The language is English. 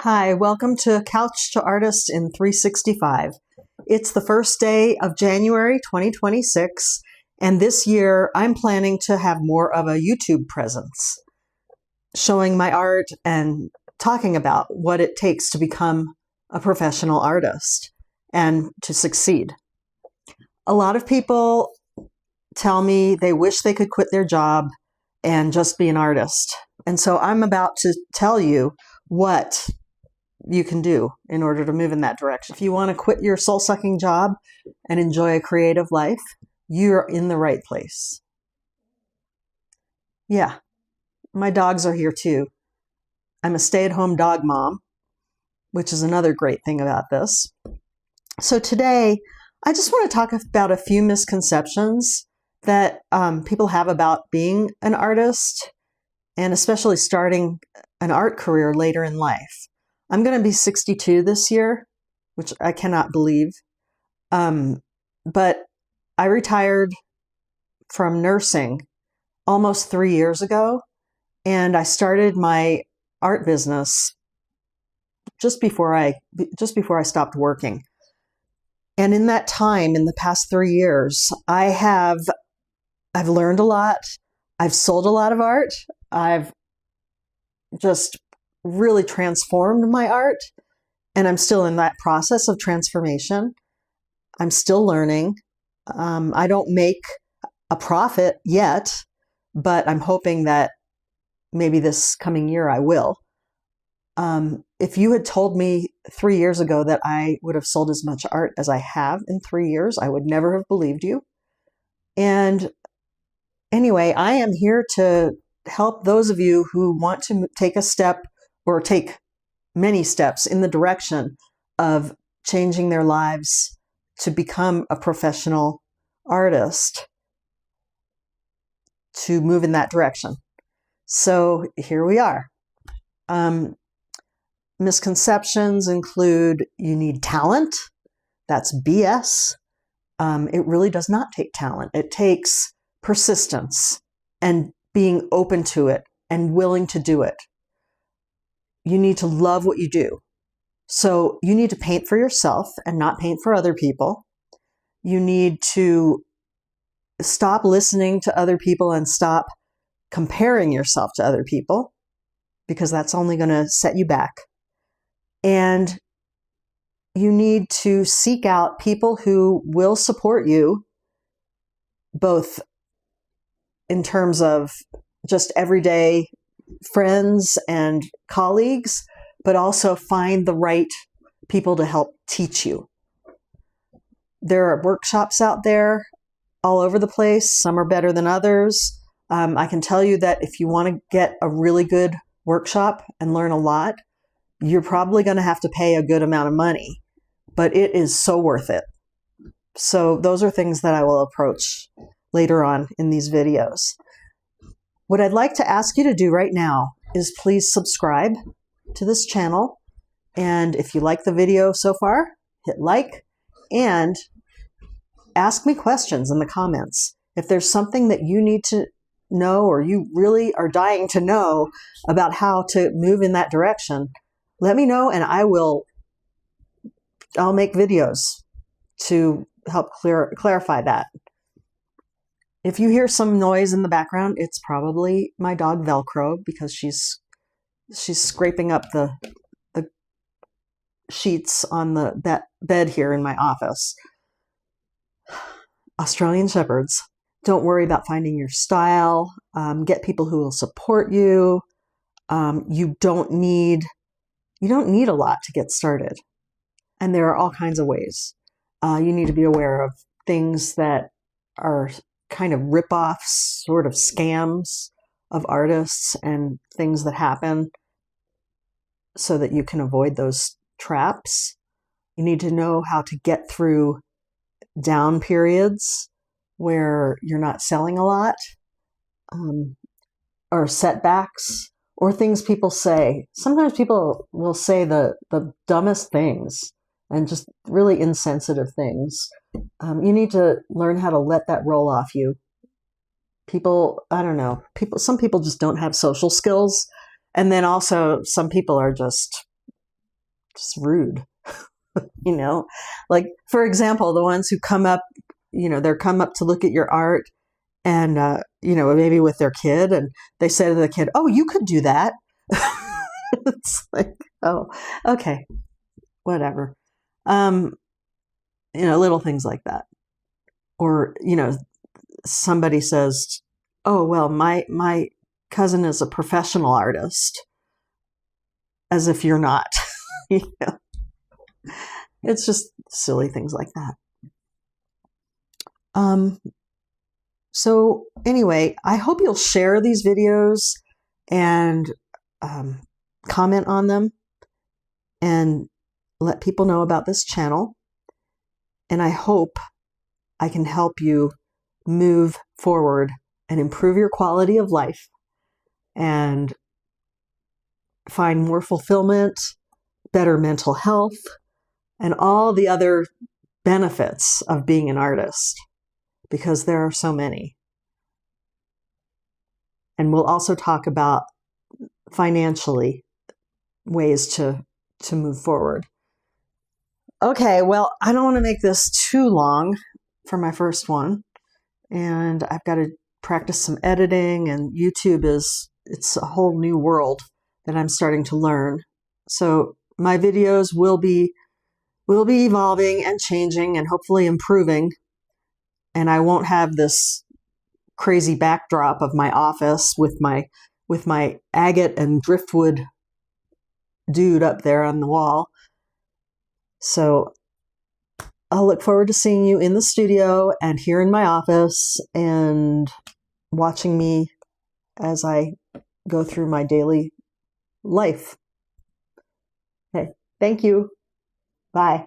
Hi, welcome to Couch to Artist in 365. It's the first day of January 2026, and this year I'm planning to have more of a YouTube presence, showing my art and talking about what it takes to become a professional artist and to succeed. A lot of people tell me they wish they could quit their job and just be an artist. And so I'm about to tell you what you can do in order to move in that direction. If you want to quit your soul-sucking job and enjoy a creative life, you're in the right place. Yeah, my dogs are here too. I'm a stay-at-home dog mom, which is another great thing about this. So today, I just want to talk about a few misconceptions that people have about being an artist, and especially starting an art career later in life. I'm going to be 62 this year, which I cannot believe. But I retired from nursing almost 3 years ago, and I started my art business just before I stopped working. And in that time, in the past 3 years, I've learned a lot. I've sold a lot of art. I've just really transformed my art, and I'm still in that process of transformation. I'm still learning. I don't make a profit yet, but I'm hoping that maybe this coming year I will. If you had told me 3 years ago that I would have sold as much art as I have in 3 years, I would never have believed you. And anyway, I am here to help those of you who want to take a step or take many steps in the direction of changing their lives to become a professional artist, to move in that direction. So here we are. Misconceptions include you need talent. That's BS. It really does not take talent. It takes persistence and being open to it and willing to do it. You need to love what you do. So you need to paint for yourself and not paint for other people. You need to stop listening to other people and stop comparing yourself to other people, because that's only going to set you back. And you need to seek out people who will support you, both in terms of just everyday friends and colleagues, but also find the right people to help teach you. There are workshops out there all over the place. Some are better than others. I can tell you that if you want to get a really good workshop and learn a lot, you're probably going to have to pay a good amount of money, but it is so worth it. So those are things that I will approach later on in these videos. What I'd like to ask you to do right now is please subscribe to this channel. And if you like the video so far, hit like and ask me questions in the comments. If there's something that you need to know or you really are dying to know about how to move in that direction, let me know and I'll make videos to help clarify that. If you hear some noise in the background, it's probably my dog Velcro, because she's scraping up the sheets on the bed here in my office. Australian Shepherds. Don't worry about finding your style. Get people who will support you. You don't need a lot to get started. And there are all kinds of ways. You need to be aware of things that are kind of rip-offs, sort of scams of artists and things that happen, so that you can avoid those traps. You need to know how to get through down periods where you're not selling a lot, or setbacks, or things people say. Sometimes people will say the dumbest things and just really insensitive things. You need to learn how to let that roll off you. People, I don't know, some people just don't have social skills. And then also some people are just just rude. You know, like, for example, the ones who come up, they come up to look at your art and, maybe with their kid, and they say to the kid, "Oh, you could do that." It's like, oh, okay, whatever. Little things like that. Or, somebody says, "Oh, well, my cousin is a professional artist," as if you're not. It's just silly things like that. So anyway, I hope you'll share these videos and comment on them and let people know about this channel. And I hope I can help you move forward and improve your quality of life and find more fulfillment, better mental health, and all the other benefits of being an artist, because there are so many. And we'll also talk about financially ways to move forward. Okay, well, I don't want to make this too long for my first one. And I've got to practice some editing, and YouTube it's a whole new world that I'm starting to learn. So my videos will be evolving and changing and hopefully improving. And I won't have this crazy backdrop of my office with my agate and driftwood dude up there on the wall. So I'll look forward to seeing you in the studio and here in my office and watching me as I go through my daily life. Okay, thank you. Bye.